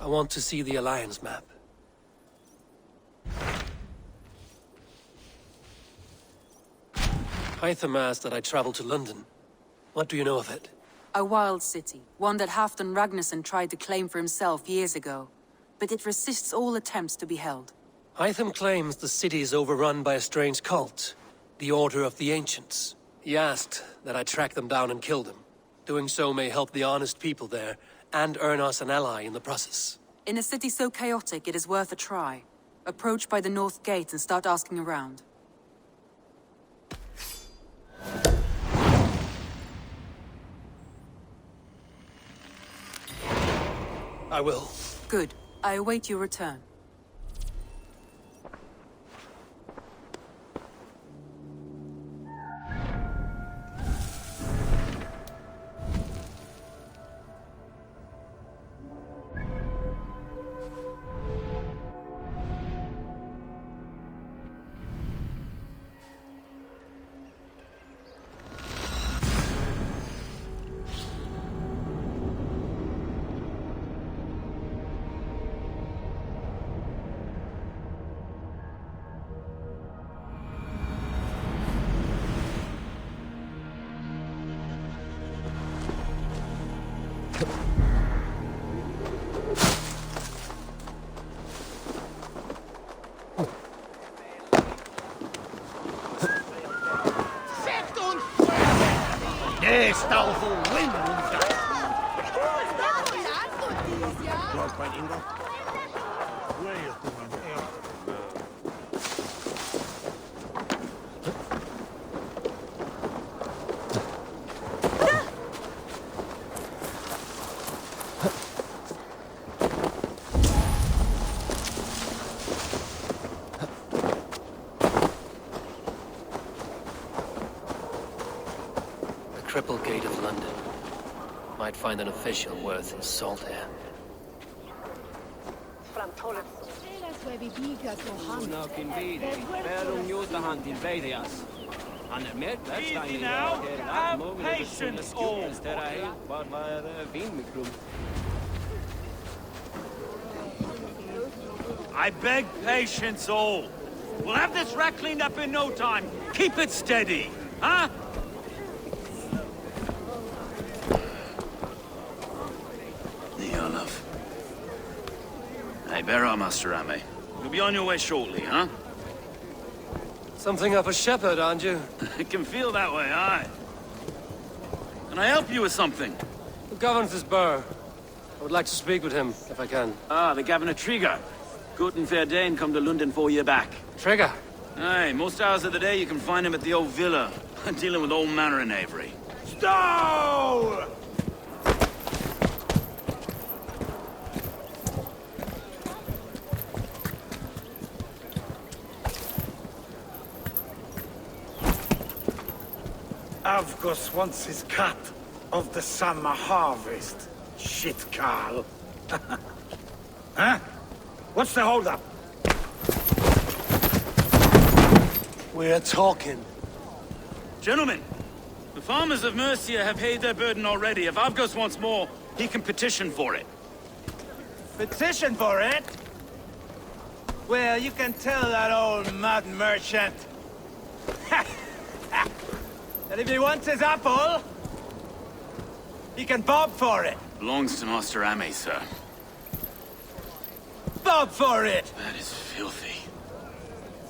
I want to see the Alliance map. Hytham asked that I travel to London. What do you know of it? A wild city, one that Halfdan Ragnarsson tried to claim for himself years ago. But it resists all attempts to be held. Hytham claims the city is overrun by a strange cult, the Order of the Ancients. He asked that I track them down and kill them. Doing so may help the honest people there, and earn us an ally in the process. In a city so chaotic, it is worth a try. Approach by the North Gate and start asking around. I will. Good. I await your return. Stowe for win! Triple Gate of London. Might find an official worth his salt here. Easy now, have patience all. I beg patience all. We'll have this wreck cleaned up in no time. Keep it steady, huh? Hey, bear up, Master Ame. You'll be on your way shortly, huh? Something of a shepherd, aren't you? It can feel that way, aye. Can I help you with something? Who governs this burr? I would like to speak with him, if I can. Ah, the Governor Trigger. Good and fair Dane come to London 4 year back. Trigger? Aye, most hours of the day you can find him at the old villa, dealing with all manner in Avery. Stowe! Avgos wants his cut of the summer harvest. Shit, Carl. Huh? What's the holdup? We're talking. Gentlemen, the farmers of Mercia have paid their burden already. If Avgos wants more, he can petition for it. Petition for it? Well, you can tell that old mud merchant. And if he wants his apple, he can bob for it. Belongs to Master Ame, sir. Bob for it! That is filthy.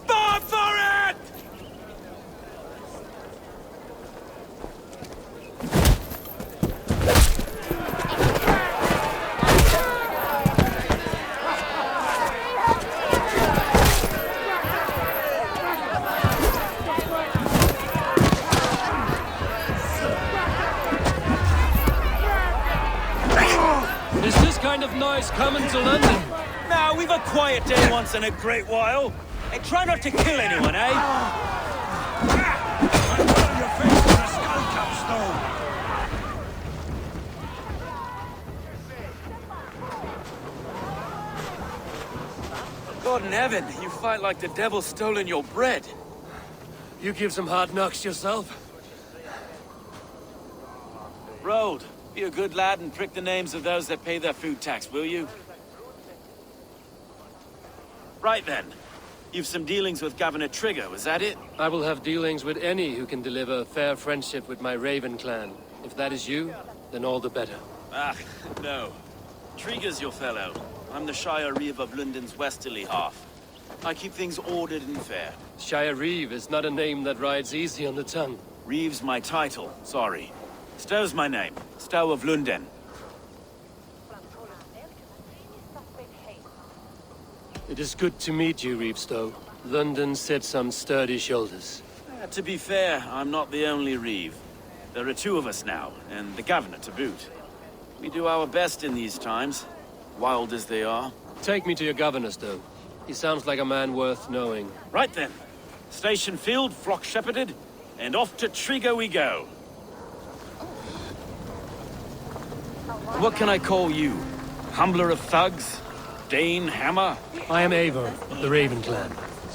Bob for it! Is this kind of noise coming to London? Now, we've a quiet day once in a great while. And try not to kill anyone, eh? I'm on your face with a skull cap, Stowe. God in heaven, you fight like the devil's stolen your bread. You give some hard knocks yourself. Road, be a good lad and prick the names of those that pay their food tax, will you? Right then. You've some dealings with Governor Trigger, was that it? I will have dealings with any who can deliver a fair friendship with my Raven clan. If that is you, then all the better. Ah, no. Trigger's your fellow. I'm the Shire Reeve of London's westerly half. I keep things ordered and fair. Shire Reeve is not a name that rides easy on the tongue. Reeve's my title, sorry. Stowe's my name. Stowe of London. It is good to meet you, Reeve Stowe. London sits on sturdy shoulders. To be fair, I'm not the only Reeve. There are two of us now, and the governor to boot. We do our best in these times, wild as they are. Take me to your governor, Stowe. He sounds like a man worth knowing. Right then. Station field, flock shepherded, and off to Trigger we go. What can I call you? Humbler of thugs? Dane Hammer? I am Eivor, of the Raven clan.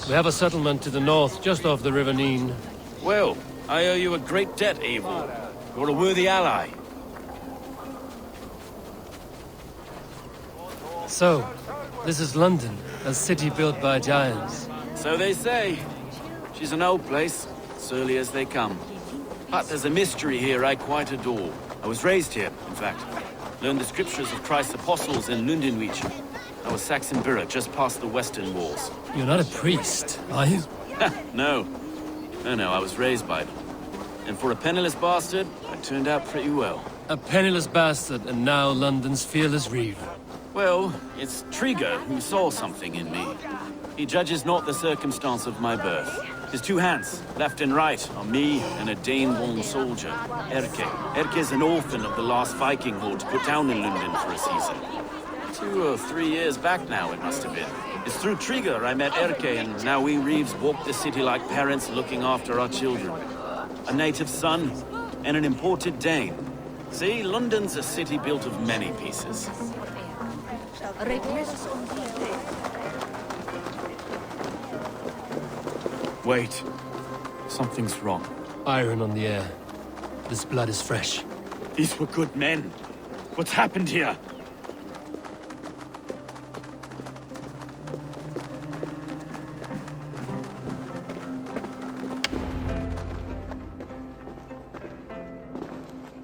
We have a settlement to the north, just off the River Neen. Well, I owe you a great debt, Eivor. You're a worthy ally. So, this is London, a city built by giants. So they say. She's an old place, surly as they come. But there's a mystery here I quite adore. I was raised here, in fact. Learned the scriptures of Christ's apostles in Lundenwich. I was Saxon Borough, just past the western walls. You're not a priest, are you? No. No, I was raised by them. And for a penniless bastard, I turned out pretty well. A penniless bastard, and now London's fearless Reeve. Well, it's Trigger who saw something in me. He judges not the circumstance of my birth. His two hands, left and right, are me and a Dane-born soldier, Erke. Erke's an orphan of the last Viking horde put down in London for a season. 2 or 3 years back now, it must have been. It's through Trigger I met Erke, and now we Reeves walk the city like parents looking after our children. A native son, and an imported Dane. See, London's a city built of many pieces. Wait. Something's wrong. Iron on the air. This blood is fresh. These were good men. What's happened here?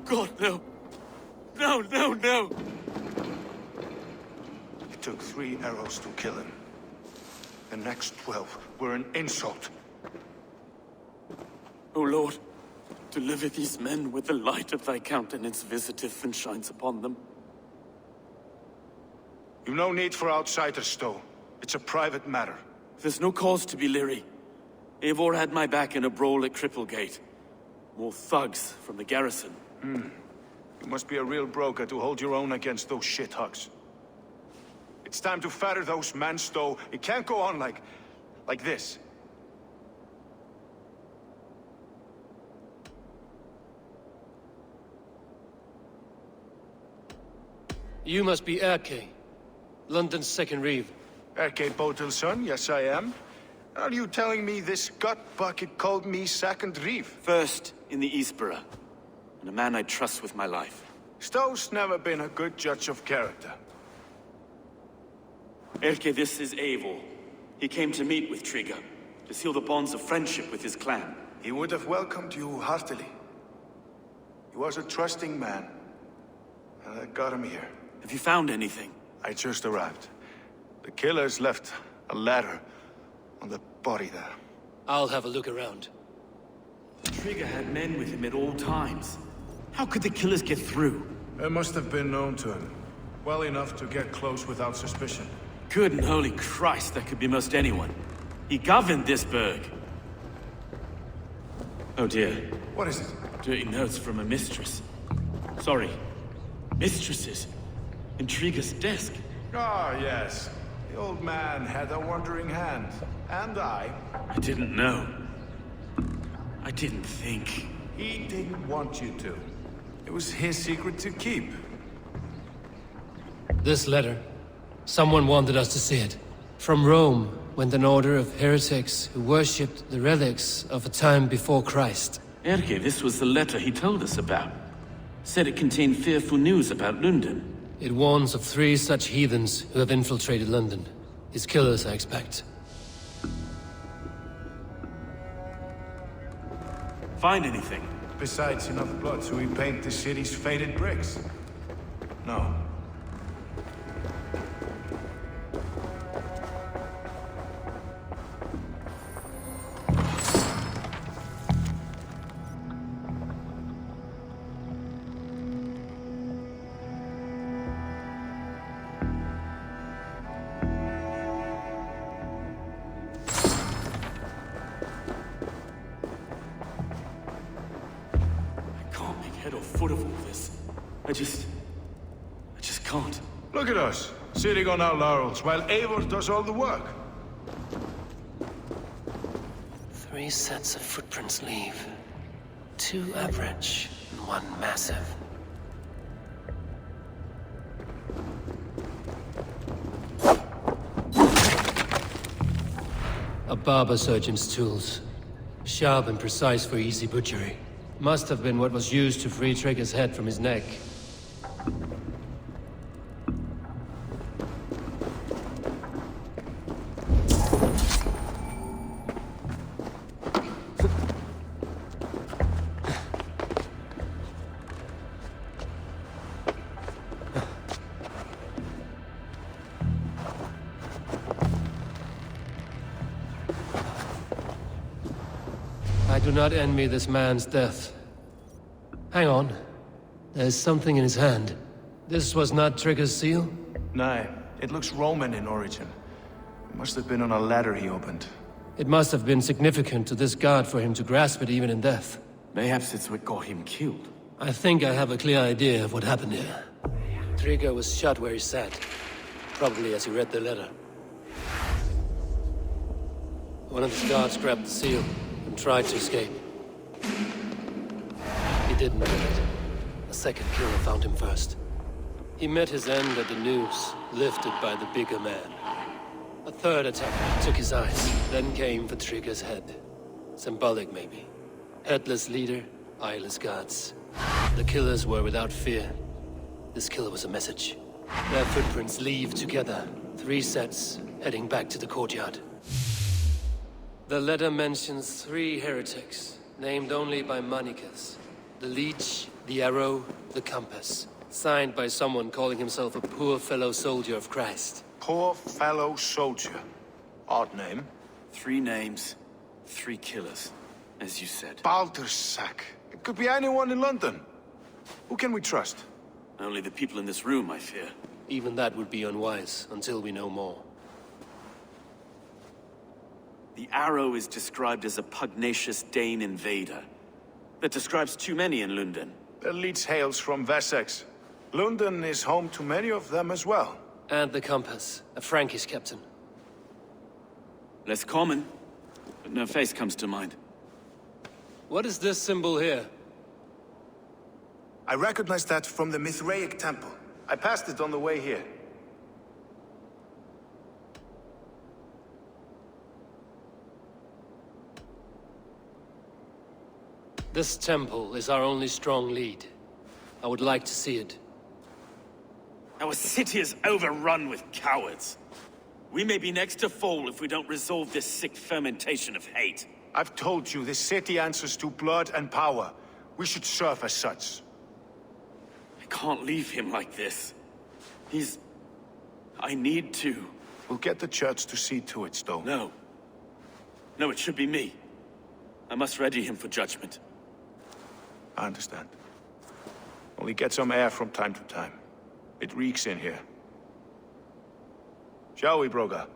God, no. No, no, no! It took 3 arrows to kill him. The next 12 were an insult. O Lord, deliver these men with the light of thy countenance visiteth and shines upon them. You've no need for outsiders, Stowe. It's a private matter. There's no cause to be leery. Eivor had my back in a brawl at Cripplegate. More thugs from the garrison. You must be a real broker to hold your own against those shithugs. It's time to fetter those men, Stowe. It can't go on like this. You must be Erke, London's second Reeve. Erke Botel's son, yes I am. Are you telling me this gut bucket called me second Reeve? First in the Eastborough, and a man I trust with my life. Stowe's never been a good judge of character. Erke, this is Eivor. He came to meet with Trigger, to seal the bonds of friendship with his clan. He would have welcomed you heartily. He was a trusting man, and I got him here. Have you found anything? I just arrived. The killers left a ladder on the body there. I'll have a look around. Trigger had men with him at all times. How could the killers get through? It must have been known to him. Well enough to get close without suspicion. Good and holy Christ, that could be most anyone. He governed this burg. Oh dear. What is it? Dirty notes from a mistress. Sorry. Mistresses. In Trigger's desk. Ah, yes. The old man had a wandering hand. And I didn't know. I didn't think. He didn't want you to. It was his secret to keep. This letter. Someone wanted us to see it. From Rome went an order of heretics who worshipped the relics of a time before Christ. Erke, this was the letter he told us about. Said it contained fearful news about London. It warns of 3 such heathens who have infiltrated London. His killers, I expect. Find anything? Besides enough blood to repaint the city's faded bricks? No. Head or foot of all this. I just can't. Look at us, sitting on our laurels while Eivor does all the work. 3 sets of footprints leave. 2 average, and 1 massive. A barber surgeon's tools. Sharp and precise for easy butchery. Must have been what was used to free Trigger's head from his neck. I do not envy this man's death. Hang on. There's something in his hand. This was not Trigger's seal? Nah, it looks Roman in origin. It must have been on a ladder he opened. It must have been significant to this god for him to grasp it even in death. Mayhaps it's what got him killed. I think I have a clear idea of what happened here. Trigger was shot where he sat. Probably as he read the letter. One of the guards grabbed the seal and tried to escape. He didn't get it. A second killer found him first. He met his end at the noose, lifted by the bigger man. A third attacker took his eyes, then came for Trigger's head. Symbolic, maybe. Headless leader, eyeless guards. The killers were without fear. This kill was a message. Their footprints leave together. 3 sets, heading back to the courtyard. The letter mentions 3 heretics, named only by Manicus. The Leech, the Arrow, the Compass. Signed by someone calling himself a poor fellow soldier of Christ. Poor fellow soldier. Odd name. 3 names, 3 killers, as you said. Baldersack. It could be anyone in London. Who can we trust? Only the people in this room, I fear. Even that would be unwise, until we know more. The Arrow is described as a pugnacious Dane invader. That describes too many in London. The Leech hails from Wessex. London is home to many of them as well. And the Compass, a Frankish captain. Less common, but no face comes to mind. What is this symbol here? I recognize that from the Mithraic temple. I passed it on the way here. This temple is our only strong lead. I would like to see it. Our city is overrun with cowards. We may be next to fall if we don't resolve this sick fermentation of hate. I've told you, this city answers to blood and power. We should serve as such. I can't leave him like this. I need to. We'll get the church to see to it, Stowe. No. No, it should be me. I must ready him for judgment. I understand. Only get some air from time to time. It reeks in here. Shall we, Broga?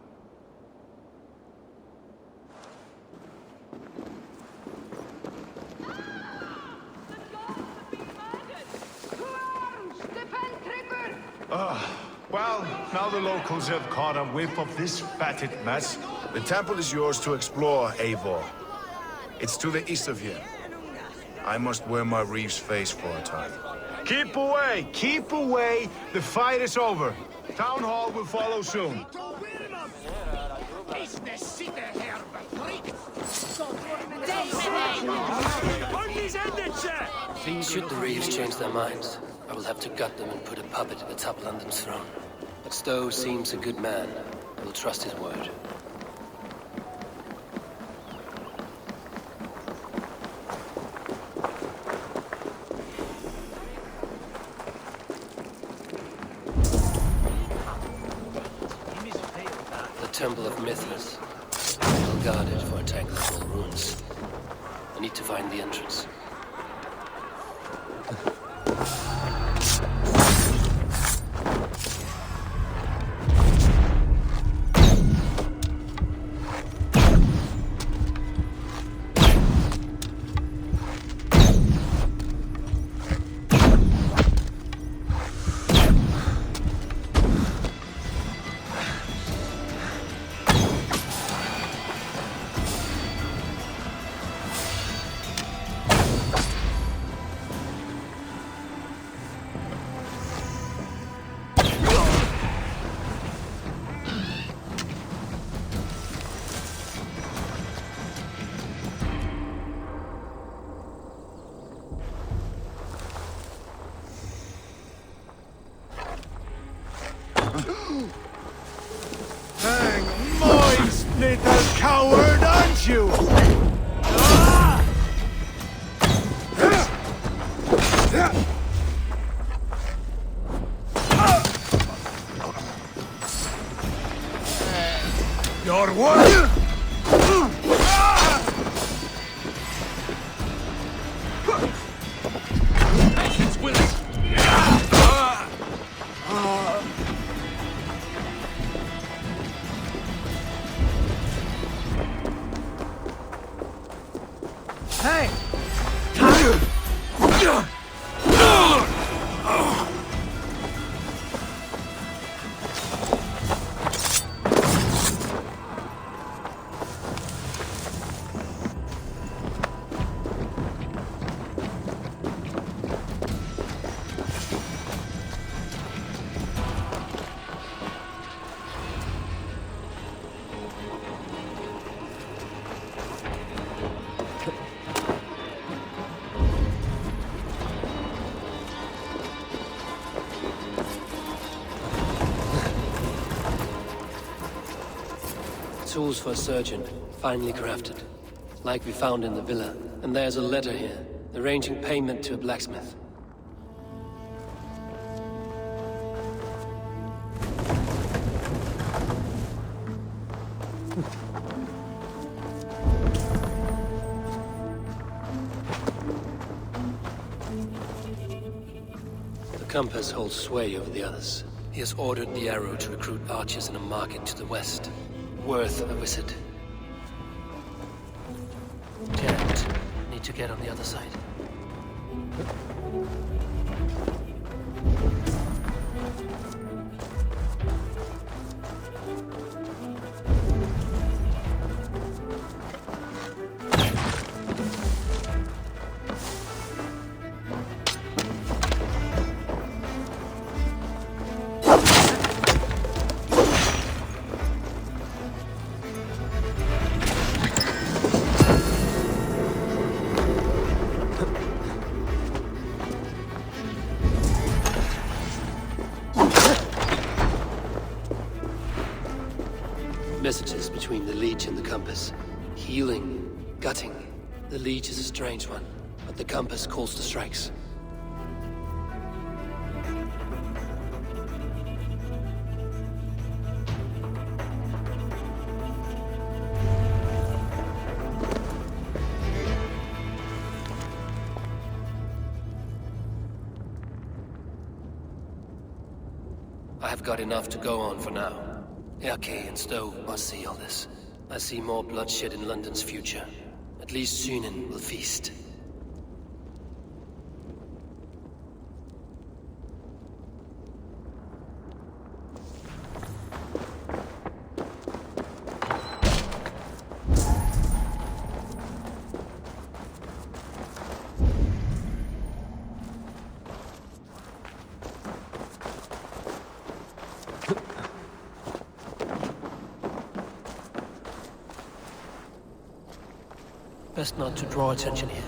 Well, now the locals have caught a whiff of this fatted mess. The temple is yours to explore, Eivor. It's to the east of here. I must wear my Reeve's face for a time. Keep away! Keep away! The fight is over. Town Hall will follow soon. Should the Reeves change their minds, I will have to gut them and put a puppet atop London's throne. But Stowe seems a good man. I will trust his word. The Temple of Mithras. Well guarded for attack of all ruins. I need to find the entrance. Hang moist, little coward, aren't you? Your word! Hey! Tools for a surgeon, finely crafted. Like we found in the villa. And there's a letter here, arranging payment to a blacksmith. The compass holds sway over the others. He has ordered the arrow to recruit archers in a market to the west. Worth a visit. Can't. Need to get on the other side. Messages between the Leech and the Compass. Healing, gutting. The Leech is a strange one, but the Compass calls the strikes. I have got enough to go on for now. Erke and Stowe must see all this. I see more bloodshed in London's future. At least Sunan will feast. Best not to draw attention here.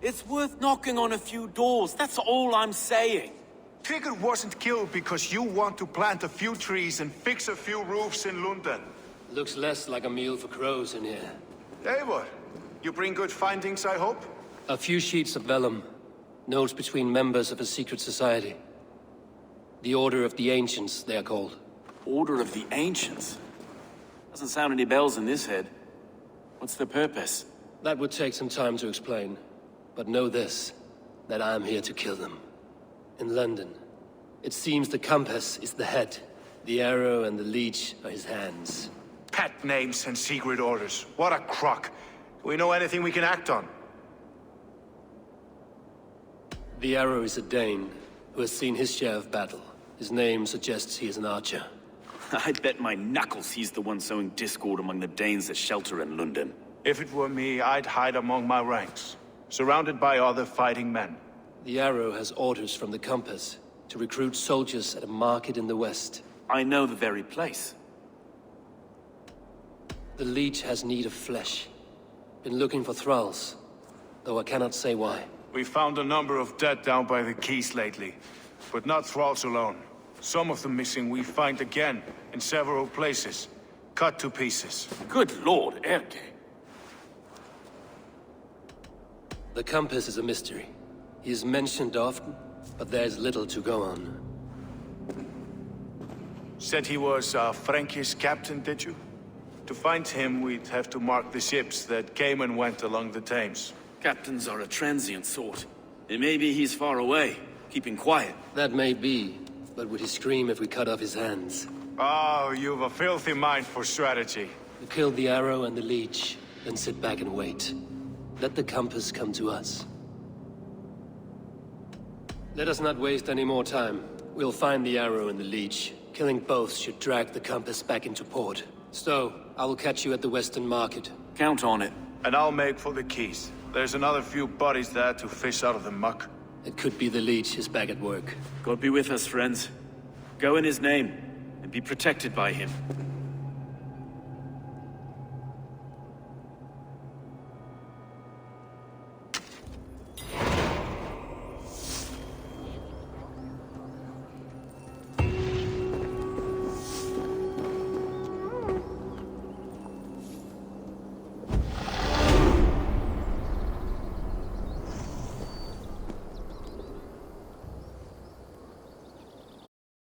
It's worth knocking on a few doors, that's all I'm saying. Trigger wasn't killed because you want to plant a few trees and fix a few roofs in London. Looks less like a meal for crows in here. Eivor, you bring good findings, I hope? A few sheets of vellum. Notes between members of a secret society. The Order of the Ancients, they are called. Order of the Ancients? Doesn't sound any bells in this head. What's the purpose? That would take some time to explain. But know this, that I am here to kill them. In London, it seems the compass is the head. The arrow and the leech are his hands. Pet names and secret orders. What a crock. Do we know anything we can act on? The arrow is a Dane, who has seen his share of battle. His name suggests he is an archer. I bet my knuckles he's the one sowing discord among the Danes that shelter in London. If it were me, I'd hide among my ranks, surrounded by other fighting men. The arrow has orders from the compass to recruit soldiers at a market in the west. I know the very place. The leech has need of flesh. Been looking for thralls, though I cannot say why. We found a number of dead down by the quays lately, but not thralls alone. Some of the missing we find again in several places, cut to pieces. Good lord, Erke. The compass is a mystery. He is mentioned often, but there is little to go on. Said he was a Frankish captain, did you? To find him, we'd have to mark the ships that came and went along the Thames. Captains are a transient sort. It may be he's far away, keeping quiet. That may be, but would he scream if we cut off his hands? Oh, you've a filthy mind for strategy. We kill the arrow and the leech, then sit back and wait. Let the compass come to us. Let us not waste any more time. We'll find the arrow and the leech. Killing both should drag the compass back into port. Stowe, I will catch you at the Western Market. Count on it. And I'll make for the quays. There's another few bodies there to fish out of the muck. It could be the leech is back at work. God be with us, friends. Go in his name, and be protected by him.